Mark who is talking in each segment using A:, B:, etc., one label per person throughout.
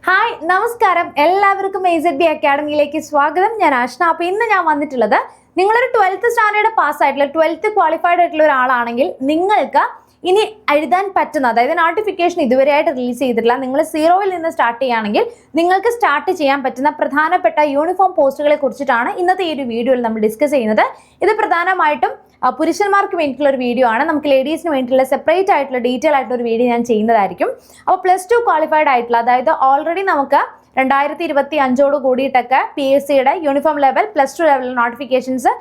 A: Hi നമസ്കാരം, എല്ലാവർക്കും AZB അക്കാഡമിയിലേക്ക് സ്വാഗതം. ഞാൻ ആഷ്ന. അപ്പോൾ ഇന്ന് ഞാൻ വന്നിട്ടുള്ളത്, നിങ്ങളൊരു 12th സ്റ്റാൻഡേർഡ് പാസ്സായിട്ടുള്ള 12th ക്വാളിഫൈഡ് ആയിട്ടുള്ള ഒരാളാണെങ്കിൽ നിങ്ങൾക്ക് ഇനി എഴുതാൻ പറ്റുന്ന, അതായത് നോട്ടിഫിക്കേഷൻ ഇതുവരെയായിട്ട് റിലീസ് ചെയ്തിട്ടില്ല, നിങ്ങൾ സീറോയിൽ നിന്ന് സ്റ്റാർട്ട് ചെയ്യുകയാണെങ്കിൽ നിങ്ങൾക്ക് സ്റ്റാർട്ട് ചെയ്യാൻ പറ്റുന്ന പ്രധാനപ്പെട്ട യൂണിഫോം പോസ്റ്റുകളെ കുറിച്ചിട്ടാണ് ഇന്നത്തെ ഈ ഒരു വീഡിയോയിൽ നമ്മൾ ഡിസ്കസ് ചെയ്യുന്നത്. ഇത് പ്രധാനമായിട്ടും പുരുഷന്മാർക്ക് വേണ്ടിയിട്ടുള്ള ഒരു വീഡിയോ ആണ്. നമുക്ക് ലേഡീസിന് വേണ്ടിയിട്ടുള്ള സെപ്പറേറ്റ് ആയിട്ടുള്ള ഡീറ്റെയിൽ ആയിട്ടുള്ള ഒരു വീഡിയോ ഞാൻ ചെയ്യുന്നതായിരിക്കും. അപ്പോൾ +2 ക്വാളിഫൈഡ് ആയിട്ടുള്ള, അതായത് ഓൾറെഡി നമുക്ക് 2025 കൂടിയിട്ടൊക്കെ PSCയുടെ uniform level +2 level notifications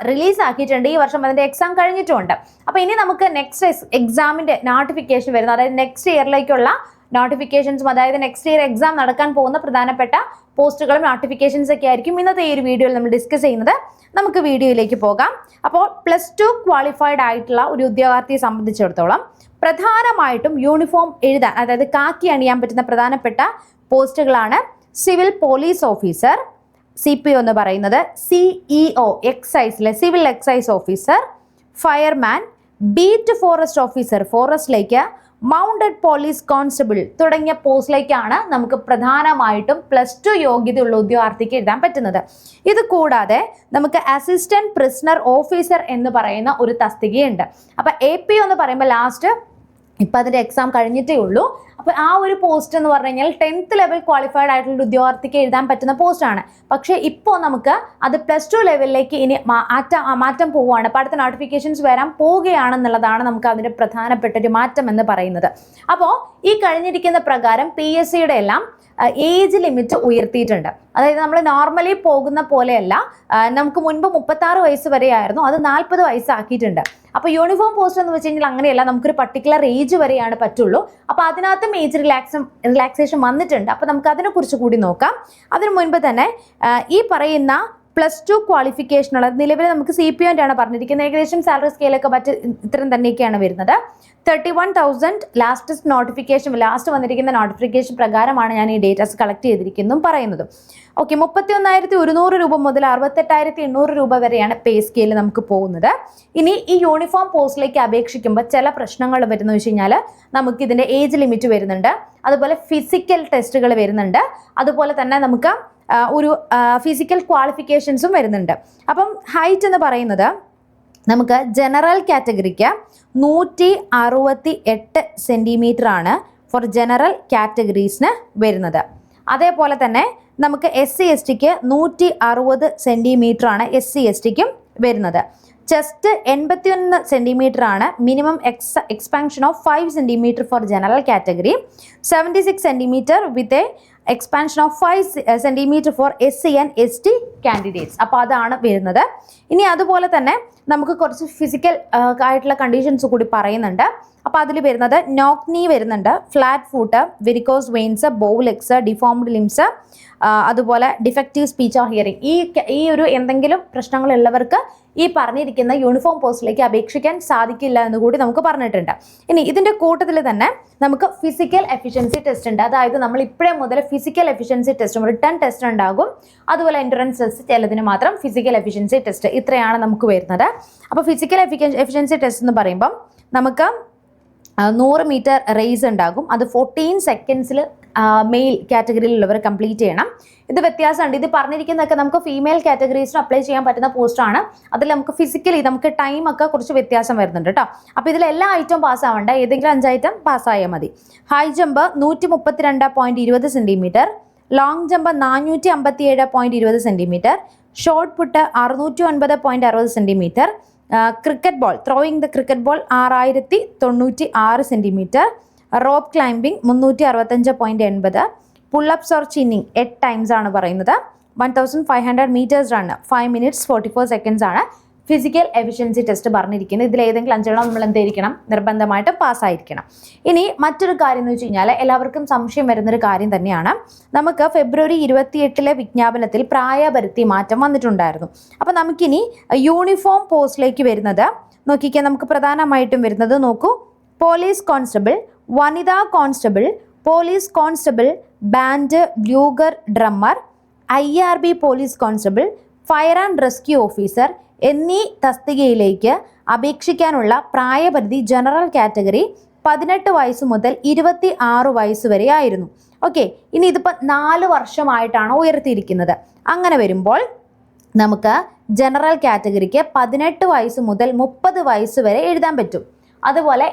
A: release ആക്കിയിട്ടുണ്ട്. ഈ വർഷം അതിന്റെ എക്സാം കഴിഞ്ഞിട്ടുണ്ട്. അപ്പോൾ ഇനി നമുക്ക് നെക്സ്റ്റ് എക്സാമിന്റെ നോട്ടിഫിക്കേഷൻ വരുന്നത്, അതായത് നെക്സ്റ്റ് ഇയറിലേക്കുള്ള നോട്ടിഫിക്കേഷൻസും, അതായത് നെക്സ്റ്റ് ഇയർ എക്സാം നടക്കാൻ പോകുന്ന പ്രധാനപ്പെട്ട പോസ്റ്റുകളും നോട്ടിഫിക്കേഷൻസ് ഒക്കെ ആയിരിക്കും ഇന്നത്തെ ഈ ഒരു വീഡിയോയിൽ നമ്മൾ ഡിസ്കസ് ചെയ്യുന്നത്. നമുക്ക് വീഡിയോയിലേക്ക് പോകാം. അപ്പോൾ +2 ക്വാളിഫൈഡ് ആയിട്ടുള്ള ഒരു ഉദ്യോഗാർത്ഥിയെ സംബന്ധിച്ചിടത്തോളം പ്രധാനമായിട്ടും യൂണിഫോം എഴുതാൻ, അതായത് കാക്കി അണിയാൻ പറ്റുന്ന പ്രധാനപ്പെട്ട പോസ്റ്റുകളാണ് സിവിൽ പോലീസ് ഓഫീസർ, CPO എന്ന് പറയുന്നത്, CEO എക്സൈസിലെ civil excise officer, fireman, beat forest officer ഫോറസ്റ്റിലേക്ക്, മൗണ്ടഡ് പോലീസ് കോൺസ്റ്റബിൾ തുടങ്ങിയ പോസ്റ്റിലേക്കാണ് നമുക്ക് പ്രധാനമായിട്ടും +2 യോഗ്യതയുള്ള ഉദ്യോഗാർത്ഥിക്ക് എഴുതാൻ പറ്റുന്നത്. ഇത് കൂടാതെ നമുക്ക് അസിസ്റ്റന്റ് പ്രിസണർ ഓഫീസർ എന്ന് പറയുന്ന ഒരു തസ്തികയുണ്ട്. അപ്പോൾ APO എന്ന് പറയുമ്പോൾ ലാസ്റ്റ് ഇപ്പം അതിൻ്റെ എക്സാം കഴിഞ്ഞിട്ടേ ഉള്ളൂ. അപ്പോൾ ആ ഒരു പോസ്റ്റ് എന്ന് പറഞ്ഞു കഴിഞ്ഞാൽ 10th ലെവൽ ക്വാളിഫൈഡ് ആയിട്ടുള്ള ഉദ്യോഗാർത്ഥിക്ക് എഴുതാൻ പറ്റുന്ന പോസ്റ്റാണ്. പക്ഷേ ഇപ്പോൾ നമുക്ക് അത് +2 ലെവലിലേക്ക് ഇനി മാറ്റം പോവുകയാണ്. അപ്പോൾ അടുത്ത നോട്ടിഫിക്കേഷൻസ് വരാൻ പോവുകയാണെന്നുള്ളതാണ് നമുക്ക് അതിൻ്റെ പ്രധാനപ്പെട്ട ഒരു മാറ്റം എന്ന് പറയുന്നത്. അപ്പോൾ ഈ കഴിഞ്ഞിരിക്കുന്ന പ്രകാരം PSCയുടെ എല്ലാം ഏജ് ലിമിറ്റ് ഉയർത്തിയിട്ടുണ്ട്. അതായത് നമ്മൾ നോർമലി പോകുന്ന പോലെയല്ല, നമുക്ക് മുൻപ് 36 വയസ്സ് വരെയായിരുന്നു, അത് 40 വയസ്സാക്കിയിട്ടുണ്ട്. അപ്പോൾ യൂണിഫോം പോസ്റ്റ് എന്ന് വെച്ച് കഴിഞ്ഞാൽ അങ്ങനെയല്ല, നമുക്കൊരു പർട്ടിക്കുലർ ഏജ് വരെയാണ് പറ്റുള്ളൂ. അപ്പോൾ അതിനകത്തും ഏജ് റിലാക്സേഷൻ വന്നിട്ടുണ്ട്. അപ്പോൾ നമുക്ക് അതിനെക്കുറിച്ച് കൂടി നോക്കാം. അതിനു മുൻപ് തന്നെ ഈ പറയുന്ന +2 ക്വാളിഫിക്കേഷനുള്ള നിലവിൽ നമുക്ക് CPO ആണ് പറഞ്ഞിരിക്കുന്നത്. ഏകദേശം സാലറി സ്കെയിലൊക്കെ ഇത്തരം തന്നെയൊക്കെയാണ് വരുന്നത്. 31,000 ലാസ്റ്റ് വന്നിരിക്കുന്ന നോട്ടിഫിക്കേഷൻ പ്രകാരമാണ് ഞാൻ ഈ ഡേറ്റാസ് കളക്ട് ചെയ്തിരിക്കുന്നതും പറയുന്നതും. ഓക്കെ, 31,100 രൂപ മുതൽ 68,800 രൂപ വരെയാണ് പേ സ്കെയിൽ നമുക്ക് പോകുന്നത്. ഇനി ഈ യൂണിഫോം പോസ്റ്റിലേക്ക് അപേക്ഷിക്കുമ്പോൾ ചില പ്രശ്നങ്ങൾ വരുന്നത് വെച്ച് കഴിഞ്ഞാൽ നമുക്ക് ഇതിൻ്റെ ഏജ് ലിമിറ്റ് വരുന്നുണ്ട്, അതുപോലെ ഫിസിക്കൽ ടെസ്റ്റുകൾ വരുന്നുണ്ട്, അതുപോലെ തന്നെ നമുക്ക് ഒരു ഫിസിക്കൽ ക്വാളിഫിക്കേഷൻസും വരുന്നുണ്ട്. അപ്പം ഹൈറ്റ് എന്ന് പറയുന്നത് നമുക്ക് ജനറൽ കാറ്റഗറിക്ക് 168 സെൻറ്റിമീറ്റർ ആണ് ഫോർ ജനറൽ കാറ്റഗറീസിന് വരുന്നത്. അതേപോലെ തന്നെ നമുക്ക് SC/STക്ക് 160 സെൻറ്റിമീറ്റർ ആണ് SC/STക്കും വരുന്നത്. ചെസ്റ്റ് 81 സെൻറ്റിമീറ്റർ ആണ്. Minimum expansion of 5 centimetre for general category, 76 centimetre with a expansion of 5 centimetre for SC and ST candidates. അപ്പോൾ അതാണ് വരുന്നത്. ഇനി അതുപോലെ തന്നെ നമുക്ക് കുറച്ച് ഫിസിക്കൽ ആയിട്ടുള്ള കണ്ടീഷൻസ് കൂടി പറയുന്നുണ്ട്. അപ്പോൾ അതിൽ വരുന്നത് നോക്ക് നീ വരുന്നുണ്ട്, flat foot, varicose veins, bow legs, deformed limbs, അതുപോലെ ഡിഫക്റ്റീവ് സ്പീച്ച് ഓർ ഹിയറിംഗ്. ഈ ഒരു എന്തെങ്കിലും പ്രശ്നങ്ങളുള്ളവർക്ക് ഈ പറഞ്ഞിരിക്കുന്ന യൂണിഫോം പോസ്റ്റിലേക്ക് അപേക്ഷിക്കാൻ സാധിക്കില്ല എന്ന് കൂടി നമുക്ക് പറഞ്ഞിട്ടുണ്ട്. ഇനി ഇതിൻ്റെ കൂട്ടത്തിൽ തന്നെ നമുക്ക് ഫിസിക്കൽ എഫിഷ്യൻസി ടെസ്റ്റ് ഉണ്ട്. അതായത് നമ്മൾ ഇപ്പോഴേ മുതൽ ഫിസിക്കൽ എഫിഷ്യൻസി ടെസ്റ്റും റിട്ടേൺ ടെസ്റ്റ് ഉണ്ടാകും, അതുപോലെ എൻട്രൻസ് ടെസ്റ്റ്, ചിലതിന് മാത്രം ഫിസിക്കൽ എഫിഷ്യൻസി ടെസ്റ്റ്. ഇത്രയാണ് നമുക്ക് വരുന്നത്. അപ്പോൾ ഫിസിക്കൽ എഫിഷ്യൻസി ടെസ്റ്റ് എന്ന് പറയുമ്പം നമുക്ക് 100 മീറ്റർ റേസ് ഉണ്ടാകും. അത് 14 സെക്കൻഡ്സിൽ മെയിൽ കാറ്റഗറിയിലുള്ളവർ കംപ്ലീറ്റ് ചെയ്യണം. ഇത് വ്യത്യാസമുണ്ട്. ഇത് പറഞ്ഞിരിക്കുന്നതൊക്കെ നമുക്ക് ഫീമെയിൽ കാറ്റഗറീസിന് അപ്ലൈ ചെയ്യാൻ പറ്റുന്ന പോസ്റ്റാണ്. അതിൽ നമുക്ക് ഫിസിക്കലി നമുക്ക് ടൈമൊക്കെ കുറച്ച് വ്യത്യാസം വരുന്നുണ്ട് കേട്ടോ. അപ്പോൾ ഇതിൽ എല്ലാ ഐറ്റവും പാസ്സാവണ്ട, ഏതെങ്കിലും 5 ഐറ്റം പാസ്സായാൽ മതി. High jump 132.20 centimetre, long jump 457.20 centimetre, shot put 609.60 centimetre, cricket ball throwing the cricket ball 6096 centimetre, rope climbing 365.80, pullups or chinning 8 times ആണ് പറയുന്നത്, 1500 മീറ്റേഴ്സ് റൺ 5 minutes 44 seconds ആണ് ഫിസിക്കൽ എഫിഷ്യൻസി ടെസ്റ്റ് പറഞ്ഞിരിക്കുന്നത്. ഇതിൽ ഏതെങ്കിലും 5 നമ്മൾ എന്തായിരിക്കണം, നിർബന്ധമായിട്ട് പാസ്സായിരിക്കണം. ഇനി മറ്റൊരു കാര്യം എന്ന് വെച്ച് കഴിഞ്ഞാൽ എല്ലാവർക്കും സംശയം വരുന്നൊരു കാര്യം തന്നെയാണ്. നമുക്ക് ഫെബ്രുവരി 28 വിജ്ഞാപനത്തിൽ പ്രായപരിധി മാറ്റം വന്നിട്ടുണ്ടായിരുന്നു. അപ്പോൾ നമുക്കിനി യൂണിഫോം പോസ്റ്റിലേക്ക് വരുന്നത് നോക്കിക്കാൻ നമുക്ക് പ്രധാനമായിട്ടും വരുന്നത് നോക്കൂ, പോലീസ് കോൺസ്റ്റബിൾ, വനിതാ constable, police constable, band, bugler, drummer, IRB police constable, fire and rescue officer എന്നീ തസ്തികയിലേക്ക് അപേക്ഷിക്കാനുള്ള പ്രായപരിധി ജനറൽ കാറ്റഗറി 18 വയസ്സ് മുതൽ 26 വയസ്സ് വരെ ആയിരുന്നു. ഓക്കെ, ഇനി ഇതിപ്പോൾ 4 വർഷമായിട്ടാണ് ഉയർത്തിയിരിക്കുന്നത്. അങ്ങനെ വരുമ്പോൾ നമുക്ക് ജനറൽ കാറ്റഗറിക്ക് 18 വയസ്സ് മുതൽ 30 വയസ്സ് വരെ എഴുതാൻ പറ്റും. അതുപോലെ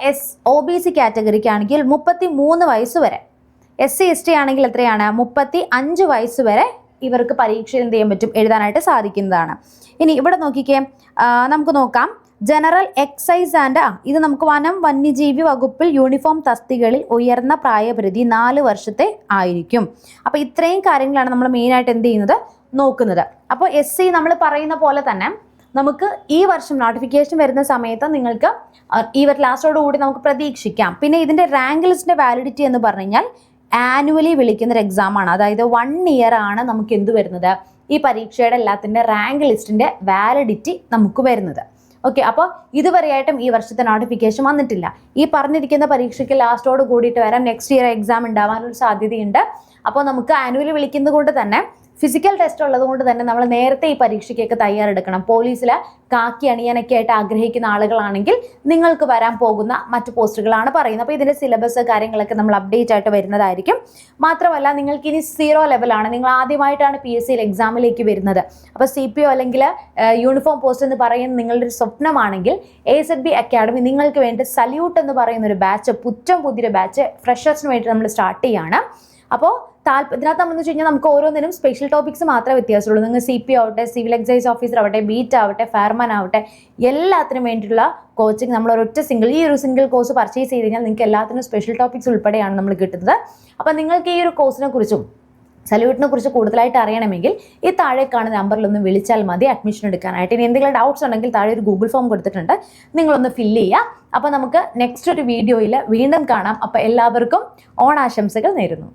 A: OBC കാറ്റഗറിക്കാണെങ്കിൽ 33 വയസ്സ് വരെ. SC ST ആണെങ്കിൽ എത്രയാണ്? 35 വയസ്സ് വരെ ഇവർക്ക് പരീക്ഷയിൽ എന്ത് ചെയ്യാൻ പറ്റും? എഴുതാനായിട്ട് സാധിക്കുന്നതാണ്. ഇനി ഇവിടെ നോക്കിക്കേ, നമുക്ക് നോക്കാം. ജനറൽ എക്സൈസ് ആൻഡ് ഇത് നമുക്ക് വനം വന്യജീവി വകുപ്പിൽ യൂണിഫോം തസ്തികകളിൽ ഉയർന്ന പ്രായപരിധി 4 വർഷത്തെ ആയിരിക്കും. അപ്പോൾ ഇത്രയും കാര്യങ്ങളാണ് നമ്മൾ മെയിനായിട്ട് എന്ത് ചെയ്യുന്നത്? നോക്കുന്നത്. അപ്പോൾ SC നമ്മൾ പറയുന്ന പോലെ തന്നെ നമുക്ക് ഈ വർഷം നോട്ടിഫിക്കേഷൻ വരുന്ന സമയത്ത് നിങ്ങൾക്ക് ഈ ലാസ്റ്റോടുകൂടി നമുക്ക് പ്രതീക്ഷിക്കാം. പിന്നെ ഇതിൻ്റെ റാങ്ക് ലിസ്റ്റിൻ്റെ വാലിഡിറ്റി എന്ന് പറഞ്ഞു കഴിഞ്ഞാൽ ആനുവലി വിളിക്കുന്നൊരു എക്സാമാണ്. അതായത് 1 ഇയർ ആണ് നമുക്ക് എന്ത് വരുന്നത്? ഈ പരീക്ഷയുടെ എല്ലാത്തിൻ്റെ റാങ്ക് ലിസ്റ്റിൻ്റെ വാലിഡിറ്റി നമുക്ക് വരുന്നത്. ഓക്കെ, അപ്പോൾ ഇതുവരെയായിട്ടും ഈ വർഷത്തെ നോട്ടിഫിക്കേഷൻ വന്നിട്ടില്ല. ഈ പറഞ്ഞിരിക്കുന്ന പരീക്ഷയ്ക്ക് ലാസ്റ്റോട് കൂടിയിട്ട് വരാം. നെക്സ്റ്റ് ഇയർ എക്സാം ഉണ്ടാവാനൊരു സാധ്യതയുണ്ട്. അപ്പോൾ നമുക്ക് ആനുവലി വിളിക്കുന്നത് കൊണ്ട് തന്നെ ഫിസിക്കൽ ടെസ്റ്റ് ഉള്ളത് കൊണ്ട് തന്നെ നമ്മൾ നേരത്തെ ഈ പരീക്ഷയ്ക്കൊക്കെ തയ്യാറെടുക്കണം. പോലീസിലെ കാക്കി അണിയാനൊക്കെ ആയിട്ട് ആഗ്രഹിക്കുന്ന ആളുകളാണെങ്കിൽ നിങ്ങൾക്ക് വരാൻ പോകുന്ന മറ്റു പോസ്റ്റുകളാണ് പറയുന്നത്. അപ്പോൾ ഇതിൻ്റെ സിലബസ് കാര്യങ്ങളൊക്കെ നമ്മൾ അപ്ഡേറ്റ് ആയിട്ട് വരുന്നതായിരിക്കും. മാത്രമല്ല നിങ്ങൾക്ക് ഇനി 0 ലെവലാണ്, നിങ്ങൾ ആദ്യമായിട്ടാണ് PSC എക്സാമിലേക്ക് വരുന്നത്. അപ്പോൾ CPO അല്ലെങ്കിൽ യൂണിഫോം പോസ്റ്റ് എന്ന് പറയുന്ന നിങ്ങളുടെ ഒരു സ്വപ്നമാണെങ്കിൽ AZB അക്കാഡമി നിങ്ങൾക്ക് വേണ്ടി സല്യൂട്ട് എന്ന് പറയുന്ന ഒരു ബാച്ച്, പുതിയൊരു ബാച്ച് ഫ്രഷേഴ്സിന് വേണ്ടി നമ്മൾ സ്റ്റാർട്ട് ചെയ്യുകയാണ്. അപ്പോൾ ഇതിനകത്ത് നമ്മൾ വെച്ച് കഴിഞ്ഞാൽ നമുക്ക് ഓരോന്നിനും സ്പെഷ്യൽ ടോപ്പിക്സ് മാത്രമേ വ്യത്യാസമുള്ളൂ. നിങ്ങൾ CPO ആവട്ടെ, സിവിൽ എക്സൈസ് ഓഫീസർ ആവട്ടെ, ബീറ്റ് ആവട്ടെ, ഫയർമാൻ ആവട്ടെ, എല്ലാത്തിനും വേണ്ടിയിട്ടുള്ള കോച്ചിങ് നമ്മൾ ഈ ഒരു സിംഗിൾ കോഴ്സ് പർച്ചേസ് ചെയ്ത് കഴിഞ്ഞാൽ നിങ്ങൾക്ക് എല്ലാത്തിനും സ്പെഷ്യൽ ടോപ്പിക്സ് ഉൾപ്പെടെയാണ് നമ്മൾ കിട്ടുന്നത്. അപ്പോൾ നിങ്ങൾക്ക് ഈ ഒരു കോഴ്സിനെ കുറിച്ചും സല്യൂട്ടിനെ കുറിച്ച് കൂടുതലായിട്ട് അറിയണമെങ്കിൽ ഈ താഴെ കാണുന്ന നമ്പറിലൊന്ന് വിളിച്ചാൽ മതി അഡ്മിഷൻ എടുക്കാനായിട്ട്. ഇനി എന്തെങ്കിലും ഡൗട്ട്സ് ഉണ്ടെങ്കിൽ താഴെ ഒരു ഗൂഗിൾ ഫോം കൊടുത്തിട്ടുണ്ട്, നിങ്ങളൊന്ന് ഫില്ല് ചെയ്യുക. അപ്പോൾ നമുക്ക് നെക്സ്റ്റ് ഒരു വീഡിയോയിൽ വീണ്ടും കാണാം. അപ്പോൾ എല്ലാവർക്കും ഓണാശംസകൾ നേരുന്നു.